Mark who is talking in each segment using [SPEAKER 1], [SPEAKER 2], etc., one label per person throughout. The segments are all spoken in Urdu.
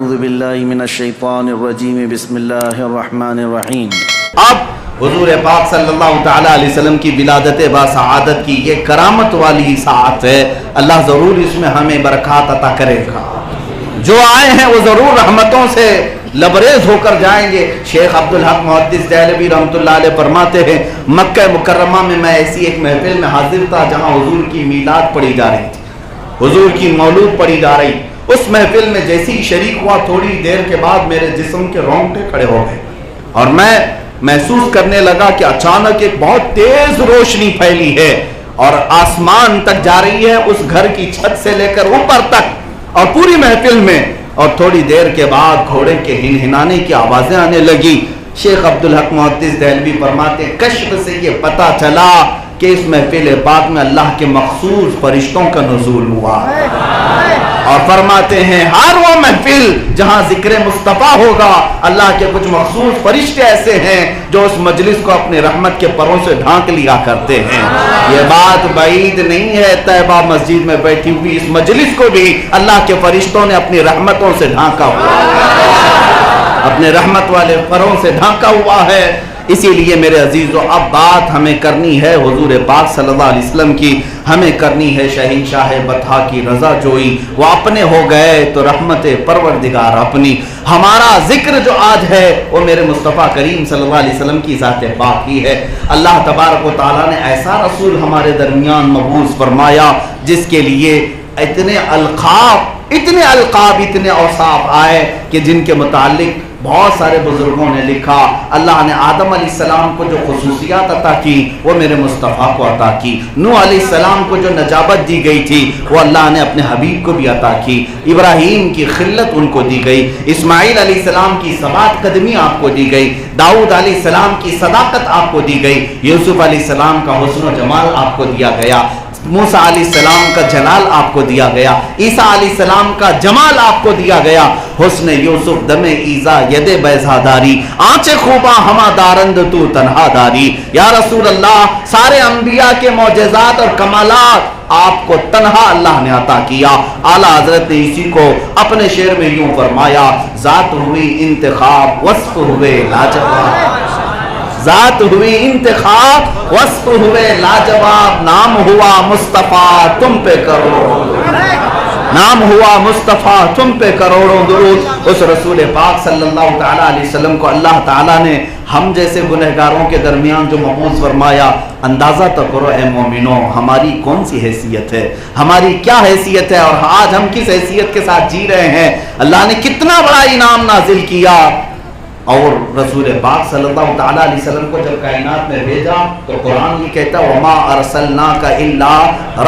[SPEAKER 1] اعوذ باللہ من الشیطان الرجیم بسم اللہ الرحمن الرحیم۔
[SPEAKER 2] اب حضور پاک صلی اللہ تعالی علیہ وسلم کی ولادت با سعادت کی یہ کرامت والی ساعت ہے۔ اللہ ضرور اس میں ہمیں برکات عطا کرے گا۔ جو آئے ہیں وہ ضرور رحمتوں سے لبریز ہو کر جائیں گے۔ شیخ عبدالحق محدث دہلوی رحمۃ اللہ علیہ فرماتے ہیں مکہ مکرمہ میں میں ایسی ایک محفل میں حاضر تھا جہاں حضور کی میلاد پڑھی جا رہی تھی، حضور کی مولود پڑھی جا رہی۔ اس محفل میں جیسی ہی شریک ہوا تھوڑی دیر کے بعد میرے جسم کے رونگٹے کھڑے ہو گئے اور میں محسوس کرنے لگا کہ اچانک ایک بہت تیز روشنی پھیلی ہے اور آسمان تک جا رہی ہے، اس گھر کی چھت سے لے کر اوپر تک اور پوری محفل میں، اور تھوڑی دیر کے بعد گھوڑے کے ہنہنانے کی آوازیں آنے لگی۔ شیخ عبدالحق محدث دہلوی فرماتے ہیں کشف سے یہ پتہ چلا کہ اس محفل پاک میں اللہ کے مخصوص فرشتوں کا نزول ہوا، اور فرماتے ہیں ہر وہ محفل جہاں ذکر مصطفیٰ ہوگا اللہ کے کچھ مخصوص فرشتے ایسے ہیں جو اس مجلس کو اپنے رحمت کے پروں سے ڈھانک لیا کرتے ہیں۔ یہ بات بعید نہیں ہے، طیبہ مسجد میں بیٹھی ہوئی اس مجلس کو بھی اللہ کے فرشتوں نے اپنی رحمتوں سے ڈھانکا ہوا ہے، اپنے رحمت والے پروں سے ڈھانکا ہوا ہے۔ اسی لیے میرے عزیزو اب بات ہمیں کرنی ہے حضور پاک صلی اللہ علیہ وسلم کی، ہمیں کرنی ہے شہنشاہ بطحا کی رضا جوئی۔ وہ اپنے ہو گئے تو رحمت پروردگار اپنی۔ ہمارا ذکر جو آج ہے وہ میرے مصطفیٰ کریم صلی اللہ علیہ وسلم کی ذات پاک ہی ہے۔ اللہ تبارک و تعالیٰ نے ایسا رسول ہمارے درمیان مبعوث فرمایا جس کے لیے اتنے القاب اتنے اوصاف آئے کہ جن کے متعلق بہت سارے بزرگوں نے لکھا۔ اللہ نے آدم علیہ السلام کو جو خصوصیات عطا کی وہ میرے مصطفیٰ کو عطا کی۔ نوح علیہ السلام کو جو نجابت دی گئی تھی وہ اللہ نے اپنے حبیب کو بھی عطا کی۔ ابراہیم کی خلت ان کو دی گئی، اسماعیل علیہ السلام کی ثبات قدمی آپ کو دی گئی، داؤد علیہ السلام کی صداقت آپ کو دی گئی، یوسف علیہ السلام کا حسن و جمال آپ کو دیا گیا، موسیٰ علیہ السلام کا جلال آپ کو دیا گیا، عیسیٰ علیہ السلام کا جمال آپ کو دیا گیا۔ حسن یوسف دم ایزا ید بیضا داری، آنچیں خوباں ہما دارند تو تنہا داری۔ یا رسول اللہ سارے انبیاء کے معجزات اور کمالات آپ کو تنہا اللہ نے عطا کیا۔ اعلیٰ حضرت نے اسی کو اپنے شعر میں یوں فرمایا ذات ہوئی انتخاب وصف ہوئے لاجواب، ذات ہوئی انتخاب وصف ہوئے لاجواب، نام ہوا مصطفیٰ تم پہ کروڑوں، نام ہوا مصطفیٰ تم پہ کروڑوں درود۔ اس رسول پاک صلی اللہ تعالیٰ علیہ وسلم کو اللہ تعالیٰ نے ہم جیسے گنہگاروں کے درمیان جو مبعوث فرمایا، اندازہ تو کرو اے مومنوں ہماری کون سی حیثیت ہے، ہماری کیا حیثیت ہے اور آج ہم کس حیثیت کے ساتھ جی رہے ہیں۔ اللہ نے کتنا بڑا انعام نازل کیا، اور رسول پاک صلی اللہ تعالیٰ علیہ وسلم کو جب کائنات میں بھیجا تو قرآن یہ کہتا وما ارسلناک الا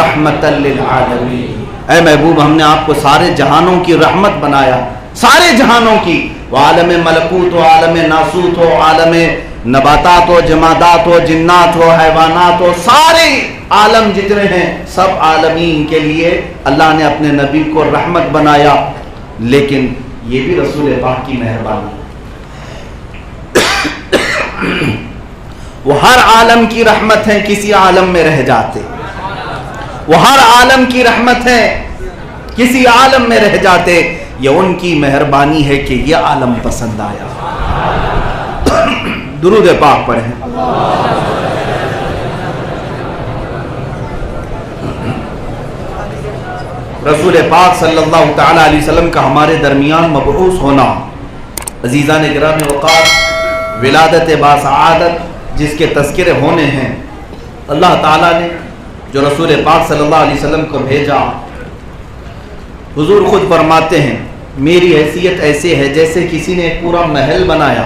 [SPEAKER 2] رحمتا للعالمین، اے محبوب ہم نے آپ کو سارے جہانوں کی رحمت بنایا، سارے جہانوں کی، وہ عالم ملکوت ہو، عالم ناسوت ہو، عالم نباتات ہو، جمادات ہو، جنات ہو، حیوانات ہو، سارے عالم جتنے ہیں سب عالمین کے لیے اللہ نے اپنے نبی کو رحمت بنایا۔ لیکن یہ بھی رسول پاک کی مہربانی، وہ ہر عالم کی رحمت ہے، کسی عالم میں رہ جاتے، وہ ہر عالم کی رحمت ہے، کسی عالم میں رہ جاتے، یہ ان کی مہربانی ہے کہ یہ عالم پسند آیا۔ درود پاک پڑھیں۔ رسول پاک صلی اللہ تعالی علیہ وسلم کا ہمارے درمیان مبعوث ہونا، عزیزان گرامی اوقات، ولادت با سعادت جس کے تذکرے ہونے ہیں، اللہ تعالیٰ نے جو رسول پاک صلی اللہ علیہ وسلم کو بھیجا، حضور خود فرماتے ہیں میری حیثیت ایسے ہے جیسے کسی نے ایک پورا محل بنایا،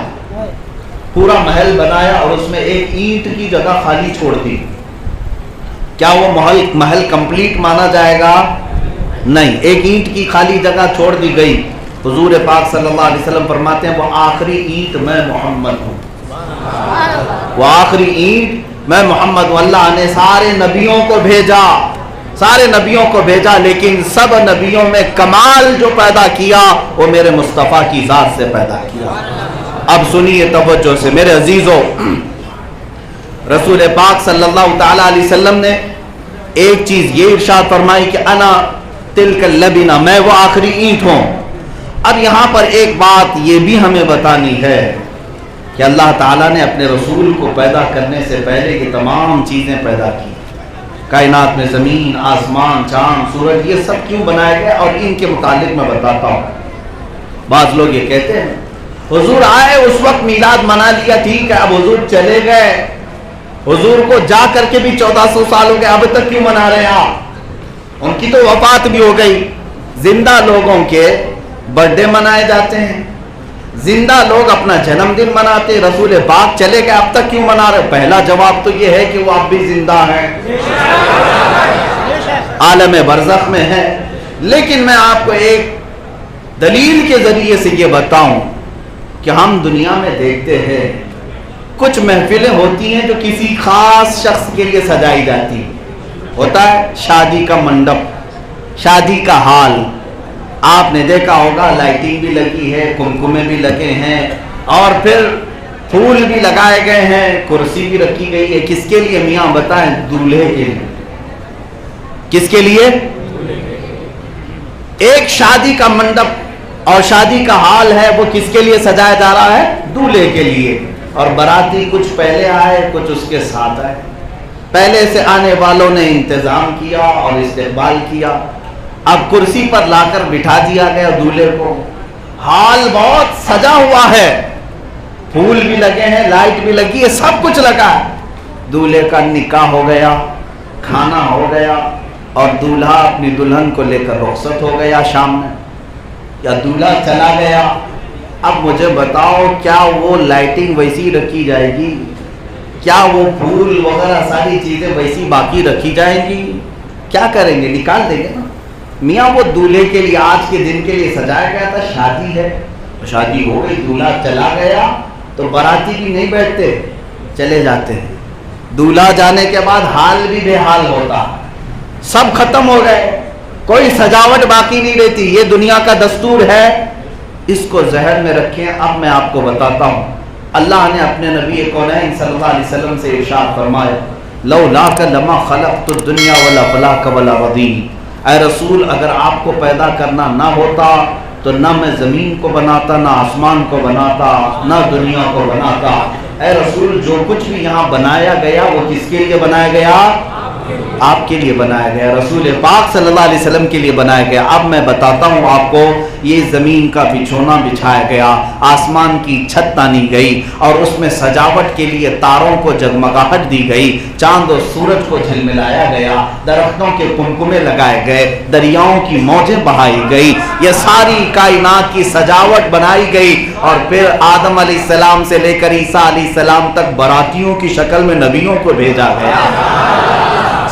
[SPEAKER 2] پورا محل بنایا اور اس میں ایک اینٹ کی جگہ خالی چھوڑ دی، کیا وہ محل کمپلیٹ مانا جائے گا؟ نہیں، ایک اینٹ کی خالی جگہ چھوڑ دی گئی۔ حضور پاک صلی اللہ علیہ وسلم فرماتے ہیں وہ آخری اینٹ میں محمد ہوں، وہ آخری اینٹ میں محمد ہوں۔ اللہ نے سارے نبیوں کو بھیجا، سارے نبیوں کو بھیجا، لیکن سب نبیوں میں کمال جو پیدا کیا وہ میرے مصطفیٰ کی ذات سے پیدا کیا۔ اب سنیے توجہ سے میرے عزیزو، رسول پاک صلی اللہ تعالی علیہ وسلم نے ایک چیز یہ ارشاد فرمائی کہ انا تلک اللبنہ، میں وہ آخری اینٹ ہوں، اب یہاں پر ایک بات یہ بھی ہمیں بتانی ہے کہ اللہ تعالیٰ نے اپنے رسول کو پیدا کرنے سے پہلے یہ تمام چیزیں پیدا کی. کائنات میں زمین، آسمان، چاند، سورج، یہ سب کیوں بنائے گئے اور ان کے متعلق میں بتاتا ہوں. بعض لوگ یہ کہتے ہیں حضور آئے اس وقت میلاد منا لیا، ٹھیک ہے، اب حضور چلے گئے، حضور کو جا کر کے بھی 1400 سال ہو گئے، اب تک کیوں منا رہے ہیں آپ؟ ان کی تو وفات بھی ہو گئی. زندہ لوگوں کے برتھ ڈے منائے جاتے ہیں، زندہ لوگ اپنا جنم دن مناتے. رسول پاک چلے گئے، اب تک کیوں منا رہے؟ پہلا جواب تو یہ ہے کہ وہ اب بھی زندہ ہیں، عالم برزخ میں ہے. لیکن میں آپ کو ایک دلیل کے ذریعے سے یہ بتاؤں کہ ہم دنیا میں دیکھتے ہیں کچھ محفلیں ہوتی ہیں جو کسی خاص شخص کے لیے سجائی جاتی. ہوتا ہے شادی کا منڈپ، شادی کا ہال، آپ نے دیکھا ہوگا لائٹنگ بھی لگی ہے، کمکمے بھی لگے ہیں، اور پھر پھول بھی لگائے گئے ہیں، کرسی بھی رکھی گئی ہے. کس کے لیے میاں بتائیں؟ دولہے کے لیے. کس کے لیے؟ ایک شادی کا منڈپ اور شادی کا ہال ہے، وہ کس کے لیے سجایا جا رہا ہے؟ دولہے کے لیے. اور باراتی کچھ پہلے آئے، کچھ اس کے ساتھ آئے. پہلے سے آنے والوں نے انتظام کیا اور استقبال کیا. اب کرسی پر لا کر بٹھا دیا گیا دولہے کو. ہال بہت سجا ہوا ہے، پھول بھی لگے ہیں، لائٹ بھی لگی ہے، سب کچھ لگا ہے. دولہے کا نکاح ہو گیا، کھانا ہو گیا، اور دولہا اپنی دلہن کو لے کر رخصت ہو گیا شام میں، یا دولہا چلا گیا. اب مجھے بتاؤ کیا وہ لائٹنگ ویسی رکھی جائے گی؟ کیا وہ پھول وغیرہ ساری چیزیں ویسی باقی رکھی جائیں گی؟ کیا کریں گے؟ نکال دیں گے نا. میاں وہ دولہے کے لیے آج کے دن کے لیے سجایا گیا تھا، شادی ہے، شادی ہو گئی، دولہا چلا گیا تو باراتی بھی نہیں بیٹھتے، چلے جاتے ہیں. دولہا جانے کے بعد حال بھی بے حال ہوتا، سب ختم ہو گئے، کوئی سجاوٹ باقی نہیں رہتی. یہ دنیا کا دستور ہے، اس کو ذہن میں رکھیں. اب میں آپ کو بتاتا ہوں، اللہ نے اپنے نبی کونین صلی اللہ علیہ وسلم سے ارشاد فرمایا لولاک لما خلقت الدنیا ولا فلاک ولا ردی. اے رسول اگر آپ کو پیدا کرنا نہ ہوتا تو نہ میں زمین کو بناتا، نہ آسمان کو بناتا، نہ دنیا کو بناتا. اے رسول جو کچھ بھی یہاں بنایا گیا وہ کس کے لیے بنایا گیا؟ آپ کے لیے بنایا گیا، رسول پاک صلی اللہ علیہ وسلم کے لیے بنایا گیا. اب میں بتاتا ہوں آپ کو، یہ زمین کا بچھونا بچھایا گیا، آسمان کی چھت تانی گئی، اور اس میں سجاوٹ کے لیے تاروں کو جگمگاہٹ دی گئی، چاند و سورج کو جھلملایا گیا، درختوں کے کمکمے لگائے گئے، دریاؤں کی موجیں بہائی گئی. یہ ساری کائنات کی سجاوٹ بنائی گئی. اور پھر آدم علیہ السلام سے لے کر عیسیٰ علیہ السلام تک براتیوں کی شکل میں نبیوں کو بھیجا گیا.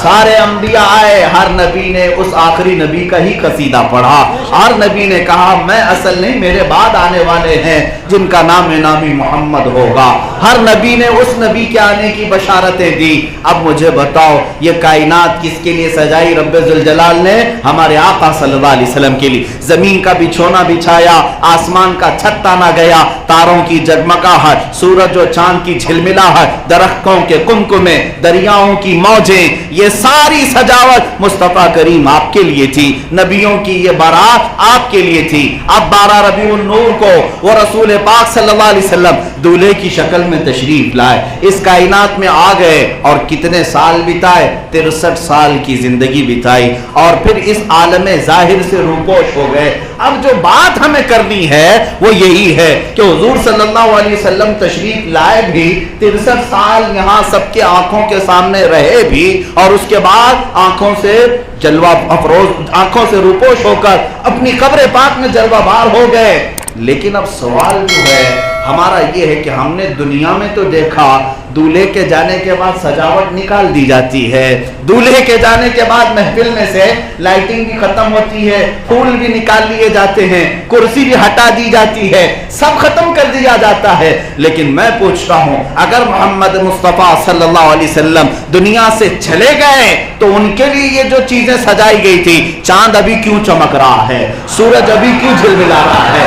[SPEAKER 2] سارے انبیاء آئے، ہر نبی نے اس آخری نبی کا ہی قصیدہ پڑھا. ہر نبی نے کہا میں اصل نہیں، میرے بعد آنے والے ہیں جن کا نام نامی محمد ہوگا. ہر نبی نے اس نبی کے آنے کی بشارتیں دی. اب مجھے بتاؤ یہ کائنات کس کے لیے سجائی؟ رب ذوالجلال نے ہمارے آقا صلی اللہ علیہ وسلم کے لیے. زمین کا بچھونا بچھایا، آسمان کا چھت تانا گیا، تاروں کی جگمگاہٹ، سورج و چاند کی جھلملاہٹ، درختوں کے کمکمے، دریاؤں کی موجیں، یہ ساری سجاوٹ مصطفیٰ کریم آپ کے لیے تھی. نبیوں کی یہ بارات آپ کے لیے تھی. اب 12 ربیع النور کو وہ رسول پاک صلی اللہ علیہ وسلم دولہے کی شکل میں تشریف لائے، اس کائنات میں آ گئے، اور کتنے سال بتائے؟ 63 سال کی زندگی بتائی، اور پھر اس عالم ظاہر سے روپوش ہو گئے. اب جو بات ہمیں کرنی ہے وہ یہی ہے کہ حضور صلی اللہ علیہ وسلم تشریف لائے بھی، 63 سال یہاں سب کے آنکھوں کے سامنے رہے بھی، اور اس کے بعد آنکھوں سے جلوہ افروز، آنکھوں سے روپوش ہو کر اپنی قبر پاک میں جلوہ بار ہو گئے. لیکن اب سوال جو ہے ہمارا یہ ہے کہ ہم نے دنیا میں تو دیکھا دولہے کے جانے کے بعد سجاوٹ نکال دی جاتی ہے، دولہے کے جانے کے بعد محفل میں سے لائٹنگ بھی ختم ہوتی ہے، پھول بھی نکال لیے جاتے ہیں، کرسی بھی ہٹا دی جاتی ہے، سب ختم کر دیا جاتا ہے. لیکن میں پوچھتا ہوں اگر محمد مصطفیٰ صلی اللہ علیہ وسلم دنیا سے چلے گئے تو ان کے لیے یہ جو چیزیں سجائی گئی تھی، چاند ابھی کیوں چمک رہا ہے، سورج ابھی کیوں جھلملا رہا ہے،